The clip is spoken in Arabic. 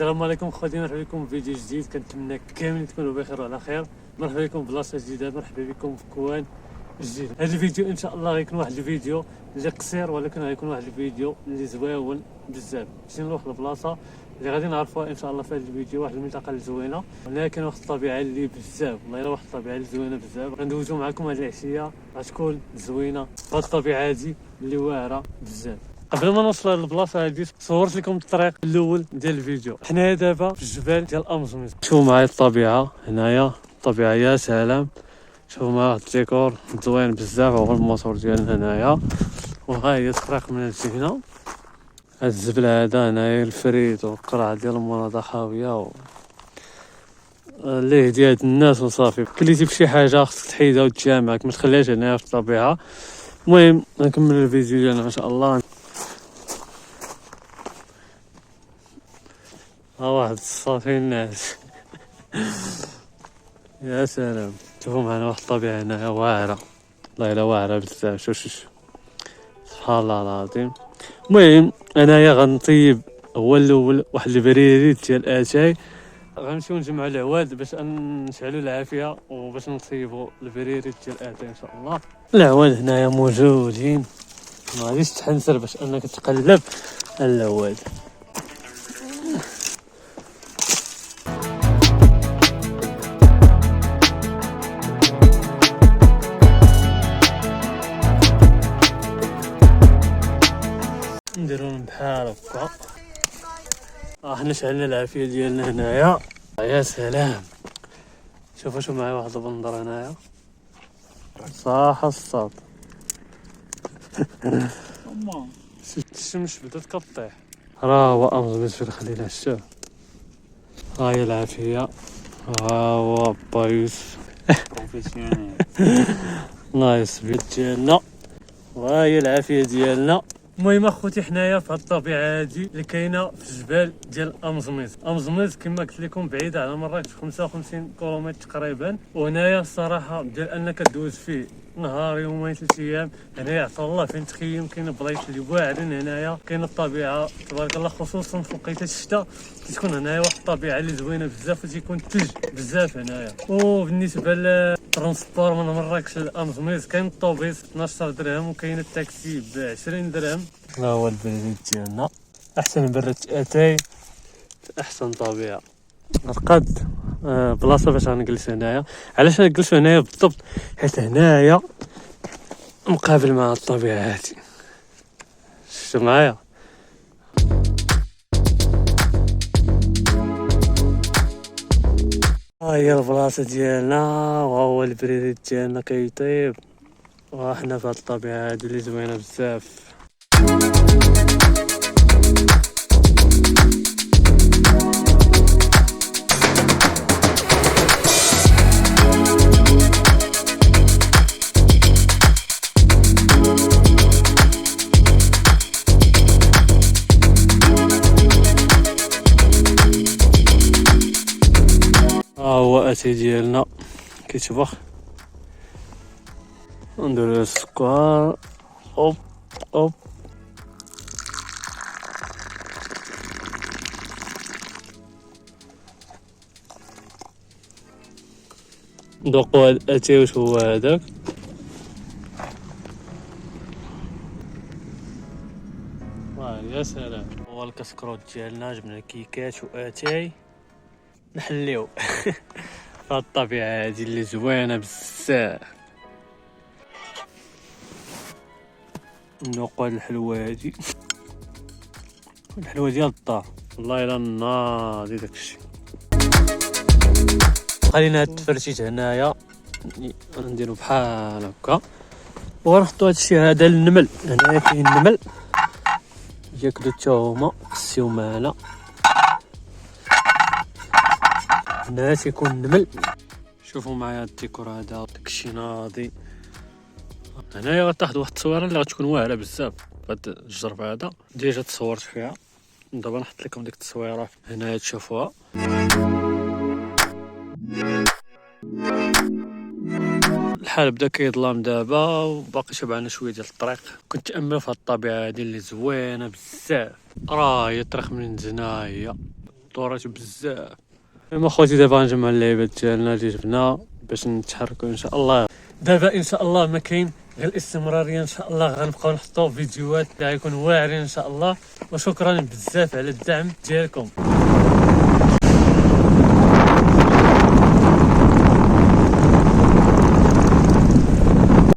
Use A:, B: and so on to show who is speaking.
A: السلام عليكم خواتي، مرحبا بكم في فيديو جديد. كنتمنى كاملين تكونوا بخير وعلى خير. مرحبا بكم في بلاصه جديده، مرحبا بكم في كوان جديد. هذا الفيديو ان شاء الله غيكون واحد الفيديو اللي قصير، ولكن غيكون واحد الفيديو اللي زويون بزاف. مشينا لواحد البلاصه اللي غادي نعرفوها ان شاء الله في هذا الفيديو، واحد المنطقه اللي زوينه، هنا كاين واحد الطبيعه اللي بزاف، والله الا واحد الطبيعه اللي زوينه بزاف. غندوزو معكم هذه العشيه غتكون زوينه بهاد الطبيعه هذه اللي واعره بزاف. قبل ما نوصل للبلاصه هذه صورت لكم الطريق الاول ديال الفيديو. حنايا دابا في الجبال ديال امزميز، شوفوا معايا الطبيعه هنايا، الطبيعه يا سلام. شوفوا معايا واحد الديكور زوين بزاف، هو الموتور ديالنا هنايا، وها هي الطريق من هنا. هاد الزبل هذا هنايا الفريد والقرعه ديال المناضه خاويه ليه ديال الناس وصافي. كليتي بشي حاجه خصك تحيدها وتجيها معاك، ما تخليهاش هنايا في الطبيعه. المهم نكمل الفيديو ديالنا ان شاء الله. ها واحد الصافي الناس يا سلام. شوفوا معنا واحد الطبيعة هنايا واعرة، والله الا واعرة بزاف. شوف سبحان الله العظيم. المهم انايا غنطيب هو الاول واحد البريريت ديال اتاي، غنمشيو نجمعوا العواد باش نشعلوا العافية وباش نطيبوا البريريت ديال اتاي ان شاء الله. العواد هنايا موجودين، ما غاديش تحنسر باش انك تقلب العواد. نديرو بحال هكا. حنا شعلنا العافيه ديالنا هنايا يا سلام. شوفوا معايا واحد البندر هنايا صح الصاد. الشمس بدات كطيح، راه هو امزميز في الخليل الشاب. ها هي العافيه، ها هو با يوسف بروفيسيونيل نايس بيت ديالنا، وها هي العافيه ديالنا. المهم اخوتي حنايا في هاد الطبيعه هادي اللي كاينه في الجبال ديال امزميز. امزميز كما قلت لكم بعيده على مراكش 55 كيلومتر تقريبا، وهنايا الصراحه ديال انك دوز فيه نهار يومين 3 ايام. هنايا عطا الله فين تخيم، كاين بلايص اللي واعرين هنايا، كاين الطبيعه تبارك الله، خصوصا في وقيته الشتاء تكون هنايا واحد الطبيعه اللي زوينه بزاف، وتيكون الثلج بزاف هنايا. وبالنسبه للترونسبور من مراكش لامزميز كاين الطوبيس 12 درهم، وكاين التاكسي ب 20 درهم. ها هو البريد ديالنا، احسن برد اتاي في احسن طبيعه. رقد بلاصه باش غنجلس هنايا. علاش غنجلس هنايا بالضبط؟ حيت هنايا مقابل مع الطبيعه هادي. شفتوا معايا؟ ها هي البلاصه ديالنا، وهو البريد ديالنا كيطيب، وحنا في هاد الطبيعه هادي اللي زوينه بزاف. هو اتاي ديالنا كيتبخ، نديرو السكر. اوب اوب ندوقو هاد الاتاي. واش هو هذاك؟ يا سلام. هو الكسكروت ديالنا، جبنا كيكات واتاي نحليو هاد الطبيعه هادي اللي زوينه بزاف. نوقع الحلوه هادي، الحلوه ديال الدار، والله الا ناضي داكشي. خلينا هاد التفرشيت هنايا نديرو بحال هكا، وغنحطو هادشي هذا للنمل. هنايا كاين النمل ياكلو حتى هما، خصيو معنا. هنا تيكون النمل. شوفوا معايا الديكور هذا، داكشي ناضي. هنايا غتاخد واحد التصويره اللي غتكون واعره بزاف. هاد الجرف هذا ديجا تصورت فيها، دابا نحط لكم ديك التصويره هنايا تشوفوها. الحال بدا كيظلم دابا، وباقي شبعنا شويه ديال الطريق. كنت تامل في هاد الطبيعه هادي اللي زوينه بزاف. راه هي الطريق من زنا، هي الدورات بزاف. اما خوتي دابا غنجمع اللعيبات ديالنا اللي جبنا باش نتحركوا ان شاء الله. دابا ان شاء الله ما كاين غير الاستمراريه، ان شاء الله غنبقاو نحطوا فيديوهات اللي غيكونوا واعرين ان شاء الله. وشكرا بزاف على الدعم ديالكم.